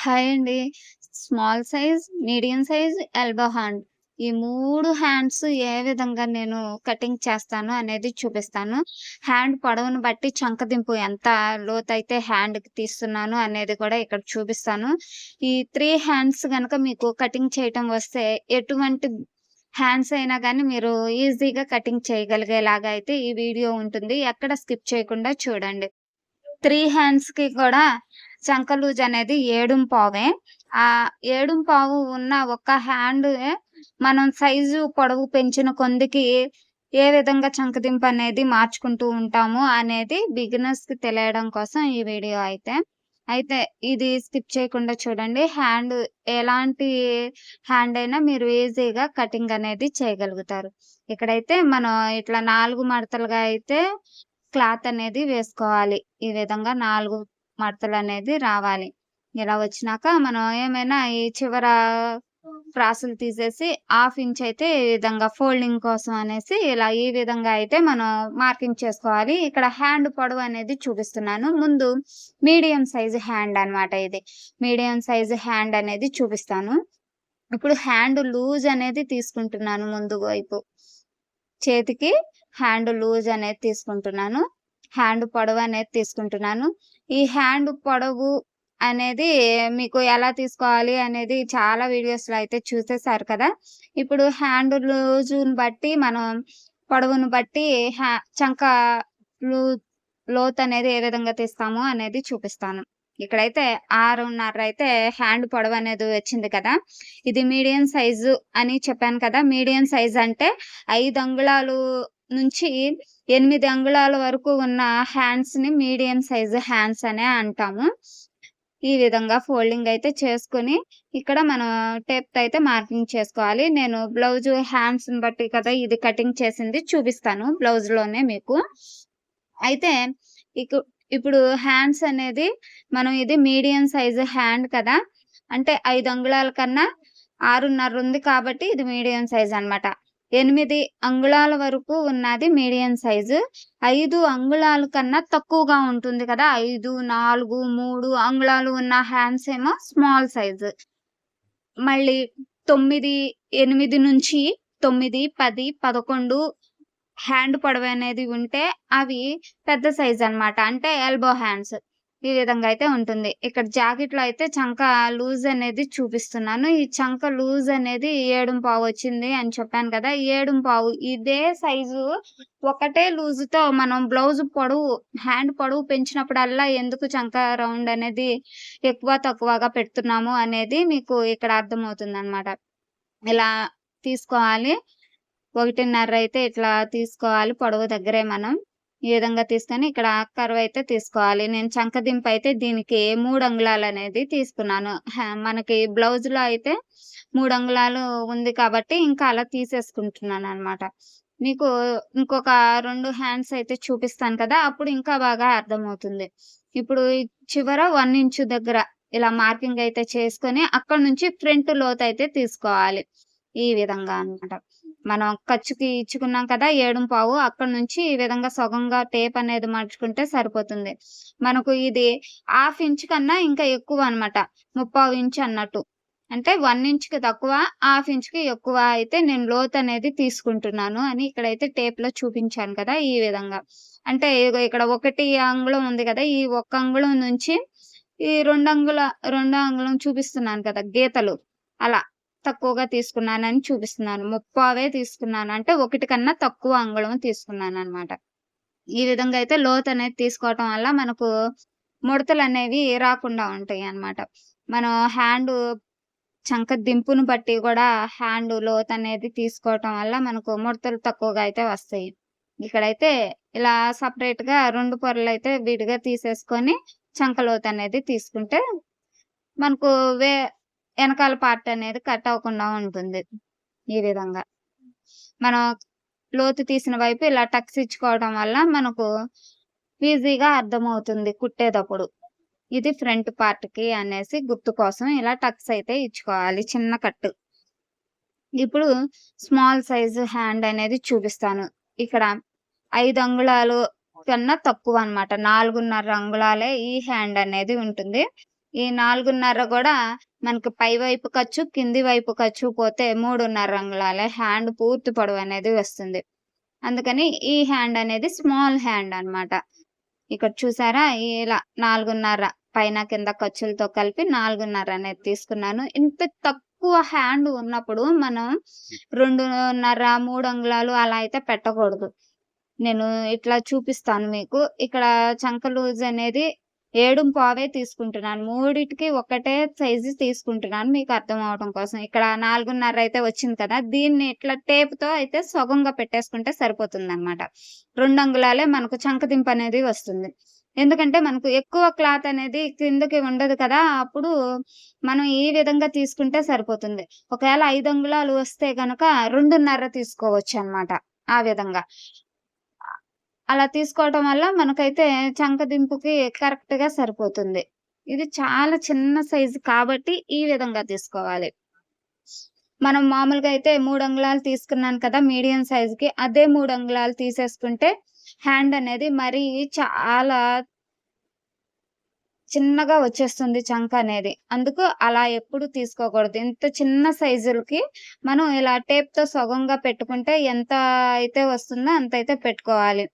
Hi అండి. Small size, medium size, elbow hand. ఈ 3 hands ఏ విధంగా నేను కటింగ్ చేస్తాను అనేది చూపిస్తాను. హ్యాండ్ పొడవును బట్టి చంకదింపు ఎంత లోతైతే హ్యాండ్‌కి తీస్తున్నాను అనేది కూడా ఇక్కడ చూపిస్తాను. ఈ 3 హ్యాండ్స్ గనక మీకు కటింగ్ చేయటం వస్తే ఎటువంటి హ్యాండ్స్ అయినా గానీ మీరు ఈజీగా కటింగ్ చేయగలిగేలాగా అయితే ఈ వీడియో ఉంటుంది. ఎక్కడ స్కిప్ చేయకుండా చూడండి. 3 హ్యాండ్స్‌కి కూడా చంక లూజ్ అనేది 7.5. ఆ 7.5 ఉన్న ఒక హ్యాండ్ మనం సైజు పొడవు పెంచిన కొందికి ఏ విధంగా చంకదింపు అనేది మార్చుకుంటూ ఉంటాము అనేది బిగినర్స్‌కి తెలియడం కోసం ఈ వీడియో అయితే. అయితే ఇది స్కిప్ చేయకుండా చూడండి. ఎలాంటి హ్యాండ్ అయినా మీరు ఈజీగా కటింగ్ అనేది చేయగలుగుతారు. ఇక్కడైతే మనం ఇట్లా 4 మడతలుగా అయితే క్లాత్ అనేది వేసుకోవాలి. ఈ విధంగా 4 మడతలనేది రావాలి. ఇలా వచ్చినాక మనం ఏమైనా ఈ చివర క్రాసులు తీసేసి హాఫ్ ఇంచ్ అయితే ఈ విధంగా ఫోల్డింగ్ కోసం అనేసి ఈ విధంగా అయితే మనం మార్కింగ్ చేసుకోవాలి. ఇక్కడ హ్యాండ్ పొడవు అనేది చూపిస్తున్నాను. ముందు మీడియం సైజ్ హ్యాండ్ అన్నమాట ఇది. మీడియం సైజ్ హ్యాండ్ అనేది చూపిస్తాను. ఇప్పుడు హ్యాండ్ లూజ్ అనేది తీసుకుంటున్నాను ముందు వైపు. చేతికి హ్యాండ్ లూజ్ అనేది తీసుకుంటున్నాను. హ్యాండ్ పొడవు అనేది తీసుకుంటున్నాను. ఈ హ్యాండ్ పొడవు అనేది మీకు ఎలా తీసుకోవాలి అనేది చాలా వీడియోస్‌లో అయితే చూసేసారు కదా! ఇప్పుడు హ్యాండ్ లూజుని బట్టి మనం పొడవును బట్టి చంక లూ లోతనేది ఏ విధంగా తీస్తాము అనేది చూపిస్తాను. ఇక్కడైతే 6.5 అయితే హ్యాండ్ పొడవు అనేది వచ్చింది కదా! ఇది మీడియం సైజు అని చెప్పాను కదా! మీడియం సైజ్ అంటే 5 అంగుళాలు నుంచి 8 అంగుళాల వరకు ఉన్న హ్యాండ్స్‌ని మీడియం సైజ్ హ్యాండ్స్ అనే అంటాము. ఈ విధంగా ఫోల్డింగ్ అయితే చేసుకొని ఇక్కడ మనం టేప్‌తో అయితే మార్కింగ్ చేసుకోవాలి. నేను బ్లౌజ్ హ్యాండ్స్‌ని బట్టి కదా ఇది కటింగ్ చేసింది చూపిస్తాను బ్లౌజ్‌లోనే మీకు. అయితే ఇకు ఇప్పుడు హ్యాండ్స్ అనేది మనం ఇది మీడియం సైజ్ హ్యాండ్ కదా! అంటే 5 అంగుళాల కన్నా 6.5 ఉంది కాబట్టి ఇది మీడియం సైజ్ అన్నమాట. 8 అంగుళాల వరకు ఉన్నది మీడియం సైజు. 5 అంగుళాల కన్నా తక్కువగా ఉంటుంది కదా! 5, 4, 3 అంగుళాలు ఉన్న హ్యాండ్స్ ఏమో స్మాల్ సైజు. మళ్ళీ 9, 8 నుంచి 9, 10, 11 హ్యాండ్ పొడవు అనేది ఉంటే అవి పెద్ద సైజ్ అన్నమాట. అంటే ఎల్బో హ్యాండ్స్. ఈ విధంగా అయితే ఉంటుంది. ఇక్కడ జాకెట్‌లో అయితే చంక లూజ్ అనేది చూపిస్తున్నాను. ఈ చంక లూజ్ అనేది 7.5 వచ్చింది అని చెప్పాను కదా! 7.5 ఇదే సైజు ఒకటే లూజుతో మనం బ్లౌజ్ పొడవు హ్యాండ్ పొడవు పెంచినప్పుడల్లా ఎందుకు చంక రౌండ్ అనేది ఎక్కువ తక్కువగా పెడుతున్నాము అనేది మీకు ఇక్కడ అర్థమవుతుందన్నమాట. ఇలా తీసుకోవాలి. 1.5 అయితే ఇట్లా తీసుకోవాలి పొడవు దగ్గరే మనం. ఈ విధంగా తీసుకొని ఇక్కడ కర్వ్ అయితే తీసుకోవాలి. నేను చంకదింపు అయితే దీనికి 3 అంగుళాలనేది తీసుకున్నాను. మనకి బ్లౌజ్‌లో అయితే 3 అంగుళాలు ఉంది కాబట్టి ఇంకా అలా తీసేసుకుంటున్నాననమాట. మీకు ఇంకొక 2 హ్యాండ్స్ అయితే చూపిస్తాను కదా! అప్పుడు ఇంకా బాగా అర్థమవుతుంది. ఇప్పుడు ఈ చివర 1 ఇంచు దగ్గర ఇలా మార్కింగ్ అయితే చేసుకొని అక్కడి నుంచి ఫ్రంట్ లోతయితే తీసుకోవాలి. ఈ విధంగా అన్నమాట. మనం ఖర్చుకి ఇచ్చుకున్నాం కదా! 7.5 అక్కడి నుంచి ఈ విధంగా సగంగా టేప్ అనేది మడుచుకుంటే సరిపోతుంది. మనకు ఇది హాఫ్ ఇంచ్ కన్నా ఇంకా ఎక్కువ అన్నమాట. 3/4 ఇంచ్ అన్నట్టు. అంటే 1 ఇంచ్‌కి తక్కువ, హాఫ్ ఇంచ్‌కి ఎక్కువ అయితే నేను లోతనేది తీసుకుంటున్నాను అని ఇక్కడైతే టేప్‌లో చూపించాను కదా! ఈ విధంగా. అంటే ఇగో ఇక్కడ 1 అంగుళం ఉంది కదా! ఈ 1 అంగుళం నుంచి ఈ 2 అంగుళం చూపిస్తున్నాను కదా! గీతలు అలా. తక్కువగా తీసుకున్నానని చూపిస్తున్నాను. 3/4 తీసుకున్నాను. అంటే 1 కన్నా తక్కువ అంగుళం తీసుకున్నాననమాట. ఈ విధంగా అయితే లోతనేది తీసుకోవటం వల్ల మనకు ముడతలనేవి రాకుండా ఉంటాయన్నమాట. మనం చంక దింపును బట్టి గూడా హ్యాండ్ లోతనేది తీసుకోవటం వల్ల మనకు ముడతలు తక్కువగా అయితే వస్తాయి. ఇక్కడైతే ఇలా సెపరేట్‌గా 2 పొరలైతే విడిగా తీసేసుకొని చంక లోతనేది తీసుకుంటే మనకు ఎనకాల పార్ట్ అనేది కట్ అవ్వకుండా ఉంటుంది. ఈ విధంగా. మనం లోతు తీసిన వైపు ఇలా టక్స్ ఇచ్చుకోవడం వల్ల మనకు ఈజీగా అర్థమవుతుంది కుట్టేటప్పుడు. ఇది ఫ్రంట్ పార్ట్‌కి అనేసి గుర్తు కోసం ఇలా టక్స్ అయితే ఇచ్చుకోవాలి. చిన్న కట్. ఇప్పుడు స్మాల్ సైజ్ హ్యాండ్ అనేది చూపిస్తాను. ఇక్కడ 5 అంగుళాలు కన్నా తక్కువ అన్నమాట. 4.5 అంగుళాలే ఈ హ్యాండ్ అనేది ఉంటుంది. ఈ 4.5 గూడా మనకి పై వైపు ఖర్చు, కింది వైపు ఖర్చు పోతే 3.5 అంగుళాలే హ్యాండ్ పూర్తి పొడవనేది వస్తుంది. అందుకని ఈ హ్యాండ్ అనేది స్మాల్ హ్యాండ్ అన్నమాట. ఇక్కడ చూసారా? ఇలా 4.5 పైన కింద ఖర్చులతో కలిపి 4.5 అనేది తీసుకున్నాను. ఇంత తక్కువ హ్యాండ్ ఉన్నప్పుడు మనం 2.5, 3 అంగుళాలు అలా అయితే పెట్టకూడదు. నేను ఇట్లా చూపిస్తాను మీకు. ఇక్కడ చంక లూజ్ అనేది 7.25 తీసుకుంటున్నాను. మూడిటికి ఒకటే సైజు తీసుకుంటున్నాను మీకు అర్థం అవ్వడం కోసం. ఇక్కడ 4.5 అయితే వచ్చింది కదా! దీన్ని ఇట్లా టేప్‌తో అయితే సగంగా పెట్టేసుకుంటే సరిపోతుందన్నమాట. 2 అంగుళాలే మనకు చంకదింపు అనేది వస్తుంది. ఎందుకంటే మనకు ఎక్కువ క్లాత్ అనేది కిందకి ఉండదు కదా! అప్పుడు మనం ఈ విధంగా తీసుకుంటే సరిపోతుంది. ఒకవేళ 5 అంగుళాలు వస్తే గనక 2.5 తీసుకోవచ్చన్నమాట. ఆ విధంగా. అలా తీసుకోవటం వల్ల మనకైతే చంకదింపుకి కరెక్ట్‌గా సరిపోతుంది. ఇది చాలా చిన్న సైజు కాబట్టి ఈ విధంగా తీసుకోవాలి. మనం మామూలుగా అయితే 3 అంగుళాలు తీసుకున్నాను కదా! మీడియం సైజుకి. అదే 3 అంగుళాలు తీసేసుకుంటే హ్యాండ్ అనేది మరీ చాలా చిన్నగా వచ్చేస్తుంది చంక అనేది. అందుకు అలా ఎప్పుడు తీసుకోకూడదు. ఇంత చిన్న సైజులకి మనం ఇలా టేప్‌తో సగంగా పెట్టుకుంటే ఎంత అయితే వస్తుందో అంతైతే పెట్టుకోవాలి.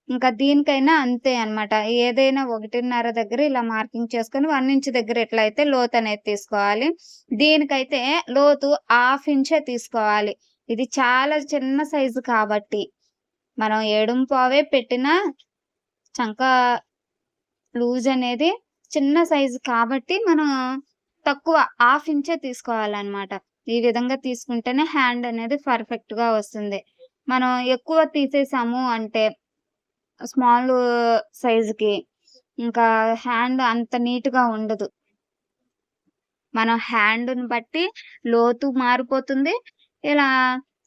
ఇంకా దీనికైనా అంతే అన్నమాట. ఏదైనా 1.5 దగ్గర ఇలా మార్కింగ్ చేసుకొని 1 ఇంచ్ దగ్గర ఎట్లయితే లోతనేది తీసుకోవాలి. దీనికైతే లోతు హాఫ్ ఇంచే తీసుకోవాలి. ఇది చాలా చిన్న సైజు కాబట్టి. మనం 7.25 పెట్టినా చంక లూజ్ అనేది చిన్న సైజు కాబట్టి మనం తక్కువ హాఫ్ ఇంచే తీసుకోవాలన్నమాట. ఈ విధంగా తీసుకుంటేనే హ్యాండ్ అనేది పర్ఫెక్ట్‌గా వస్తుంది. మనం ఎక్కువ తీసేసాము అంటే స్మాల్ సైజుకి ఇంకా హ్యాండ్ అంత నీట్‌గా ఉండదు. మనం హ్యాండ్‌ని బట్టి లోతు మారిపోతుంది. ఇలా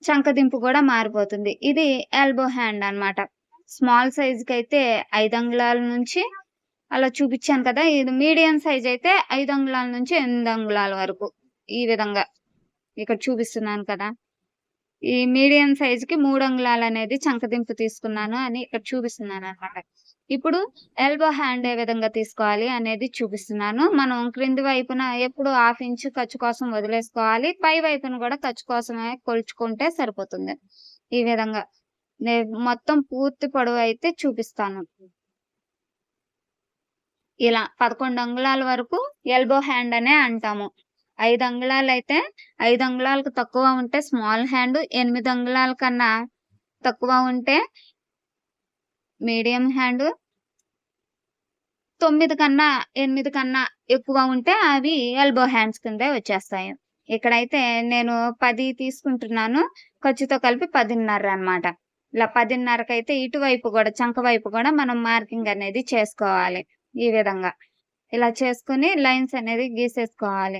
చంకదింపు గూడా మారిపోతుంది. ఇది ఎల్బో హ్యాండ్ అన్నమాట. స్మాల్ సైజుకైతే 5 అంగుళాల నుంచి అలా చూపిచ్చాను కదా! ఇది మీడియం సైజ్ అయితే 5 అంగుళాల నుంచి 8 అంగుళాల వరకు. ఈ విధంగా ఇక్కడ చూపిస్తున్నాను కదా! ఈ మీడియం సైజ్‌కి 3 అంగుళాలనేది చంకదింపు తీసుకున్నాను అని ఇక్కడ చూపిస్తున్నానన్నమాట. ఇప్పుడు ఎల్బో హ్యాండ్ ఏ విధంగా తీసుకోవాలి అనేది చూపిస్తున్నాను. మనం క్రింది వైపున ఎప్పుడు హాఫ్ ఇంచ్ ఖర్చు కోసం వదిలేసుకోవాలి. పై వైపున గూడా ఖర్చు కోసమే కొలుచుకుంటే సరిపోతుంది. ఈ విధంగా. మొత్తం పూర్తి పొడవైతే చూపిస్తాను. ఇలా 11 అంగుళాల వరకు ఎల్బో హ్యాండ్ అనే అంటాము. 5 అంగుళాలైతే 5 అంగుళాలకు తక్కువ ఉంటే స్మాల్ హ్యాండ్, 8 అంగుళాల కన్నా తక్కువ ఉంటే మీడియం హ్యాండ్, 9 కన్నా 8 కన్నా ఎక్కువ ఉంటే అవి ఎల్బో హ్యాండ్స్ కిందే వచ్చేస్తాయి. ఇక్కడైతే నేను 10 తీసుకుంటున్నాను. ఖర్చుతో కలిపి 10.5 అన్నమాట. ఇలా 10.5కైతే ఇటువైపు గూడా చంక వైపు గూడా మనం మార్కింగ్ అనేది చేసుకోవాలి. ఈ విధంగా. ఇలా చేసుకొని లైన్స్ అనేది గీసేసుకోవాలి.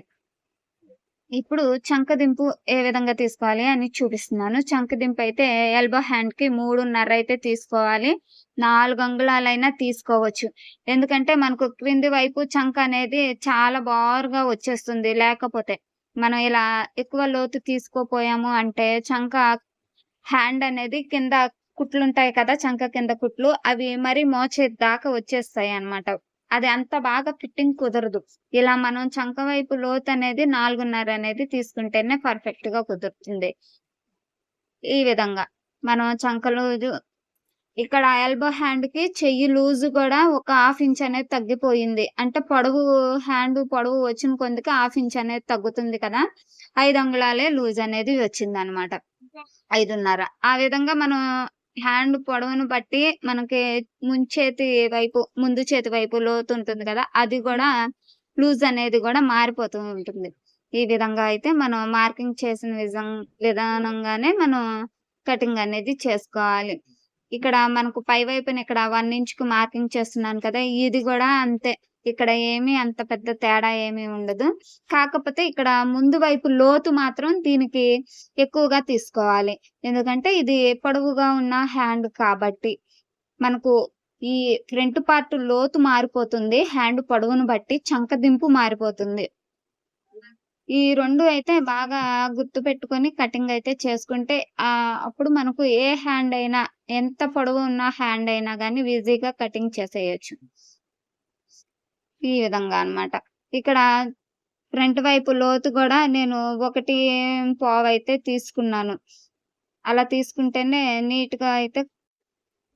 ఇప్పుడు చంకదింపు ఏ విధంగా తీసుకోవాలి అని చూపిస్తున్నాను. చంకదింపు అయితే ఎల్బో హ్యాండ్‌కి 3.5 అయితే తీసుకోవాలి. 4 అంగుళాలైనా తీసుకోవచ్చు. ఎందుకంటే మనకు క్రింది వైపు చంక అనేది చాలా బారుగా వచ్చేస్తుంది లేకపోతే. మనం ఇలా ఎక్కువ లోతు తీసుకోపోయాము అంటే చంక హ్యాండ్ అనేది కింద కుట్లుంటాయి కదా! చంక కింద కుట్లు. అవి మరి మోచేతి దాకా వచ్చేస్తాయన్నమాట. అది అంత బాగా ఫిట్టింగ్ కుదరదు. ఇలా మనం చంక వైపు లోతనేది 4.5 అనేది తీసుకుంటేనే పర్ఫెక్ట్‌గా కుదురుతుంది. ఈ విధంగా. మనం చంక లూజు ఇక్కడ ఎల్బో హ్యాండ్‌కి చెయ్యి లూజు గూడా ఒక హాఫ్ ఇంచ్ అనేది తగ్గిపోయింది. అంటే హ్యాండ్ పొడవు వచ్చిన కొందికి హాఫ్ ఇంచ్ అనేది తగ్గుతుంది కదా! 5 అంగుళాలే లూజ్ అనేది వచ్చిందన్నమాట. 5.5 ఆ విధంగా మనం హ్యాండ్ పొడవును బట్టి మనకి ముందు చేతి వైపు లోతుంటుంది కదా! అది గూడా లూజ్ అనేది గూడా మారిపోతూ ఉంటుంది. ఈ విధంగా అయితే మనం మార్కింగ్ చేసిన విధానంగానే మనం కటింగ్ అనేది చేసుకోవాలి. ఇక్కడ మనకు పై వైపున ఇక్కడ 1 ఇంచ్‌కి మార్కింగ్ చేస్తున్నాను కదా! ఇది గూడా అంతే. ఇక్కడ ఏమి అంత పెద్ద తేడా ఏమి ఉండదు. కాకపోతే ఇక్కడ ముందు వైపు లోతు మాత్రం దీనికి ఎక్కువగా తీసుకోవాలి. ఎందుకంటే ఇది పొడవుగా ఉన్న హ్యాండ్ కాబట్టి. మనకు ఈ ఫ్రంట్ పార్ట్ లోతు మారిపోతుంది. హ్యాండ్ పొడవును బట్టి చంకదింపు మారిపోతుంది. ఈ 2 అయితే బాగా గుర్తుపెట్టుకొని కటింగ్ అయితే చేసుకుంటే అప్పుడు మనకు ఏ హ్యాండ్ అయినా ఎంత పొడవు ఉన్న హ్యాండ్ అయినా గాని ఈజీగా కటింగ్ చేసేయొచ్చు. ఈ విధంగా అన్నమాట. ఇక్కడ ఫ్రంట్ వైపు లోతు గూడా నేను 1.25 అయితే తీసుకున్నాను. అలా తీసుకుంటేనే నీట్‌గా అయితే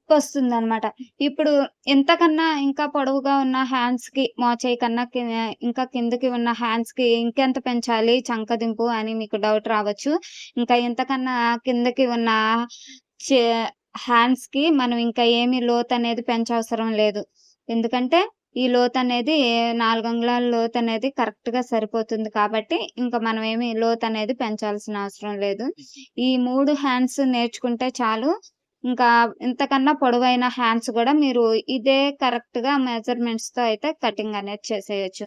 వస్తుందనమాట. ఇప్పుడు ఇంతకన్నా ఇంకా పొడవుగా ఉన్న హ్యాండ్స్‌కి మోచేయి కన్నా ఇంకా కిందకి ఉన్న హ్యాండ్స్‌కి ఇంకెంత పెంచాలి చంకదింపు అని మీకు డౌట్ రావచ్చు. ఇంకా ఇంతకన్నా కిందకి ఉన్న చే హ్యాండ్స్‌కి మనం ఇంకా ఏమి లోతనేది పెంచవసరం లేదు. ఎందుకంటే ఈ లోతనేది 4 అంగుళాల లోతనేది కరెక్ట్‌గా సరిపోతుంది కాబట్టి ఇంక మనం ఏమి లోతనేది పెంచాల్సిన అవసరం లేదు. ఈ 3 హ్యాండ్స్ నేర్చుకుంటే చాలు. ఇంకా ఇంతకన్నా పొడవైన హ్యాండ్స్ గూడా మీరు ఇదే కరెక్ట్‌గా మెజర్‌మెంట్స్‌తో అయితే కటింగ్ అనేది చేసేయొచ్చు.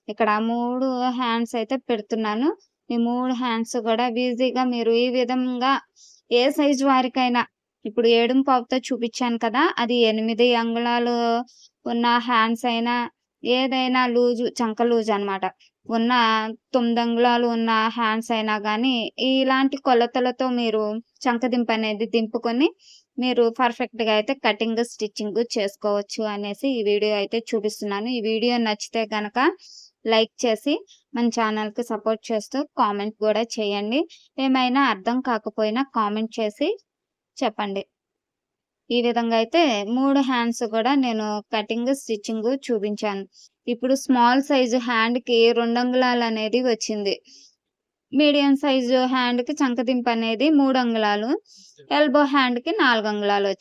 ఇక్కడ 3 హ్యాండ్స్ అయితే పెడుతున్నాను. ఈ 3 హ్యాండ్స్ గూడా ఈజీగా మీరు ఈ విధంగా ఏ సైజ్ వారికైనా ఇప్పుడు 7.25తో చూపిచ్చాను కదా! అది 8 అంగుళాలు ఉన్న హ్యాండ్స్ అయినా, ఏదైనా లూజు చంక లూజనమాట. ఉన్న 9 అంగుళాలు ఉన్న హ్యాండ్స్ అయినా గానీ, ఇలాంటి కొలతలతో మీరు చంకదింపనేది దింపుకొని, మీరు పర్ఫెక్ట్‌గా అయితే కటింగ్, స్టిచ్చింగు చేసుకోవచ్చు అనేసి ఈ వీడియో అయితే చూపిస్తున్నాను. ఈ వీడియో నచ్చితే గనక లైక్ చేసి, మన ఛానల్‌కి సపోర్ట్ చేస్తూ కామెంట్ గూడా చేయండి. ఏమైనా అర్థం కాకపోయినా కామెంట్ చేసి చెప్పండి. ఈ విధంగా అయితే 3 హ్యాండ్స్ గూడా నేను కటింగ్, స్టిచ్చింగు చూపించాను. ఇప్పుడు స్మాల్ సైజు హ్యాండ్‌కి 2 అంగుళాలనేది వచ్చింది. మీడియం సైజు హ్యాండ్‌కి చంకదింపనేది 3 అంగుళాలు. ఎల్బో హ్యాండ్‌కి 4 అంగుళాలొచ్చింది.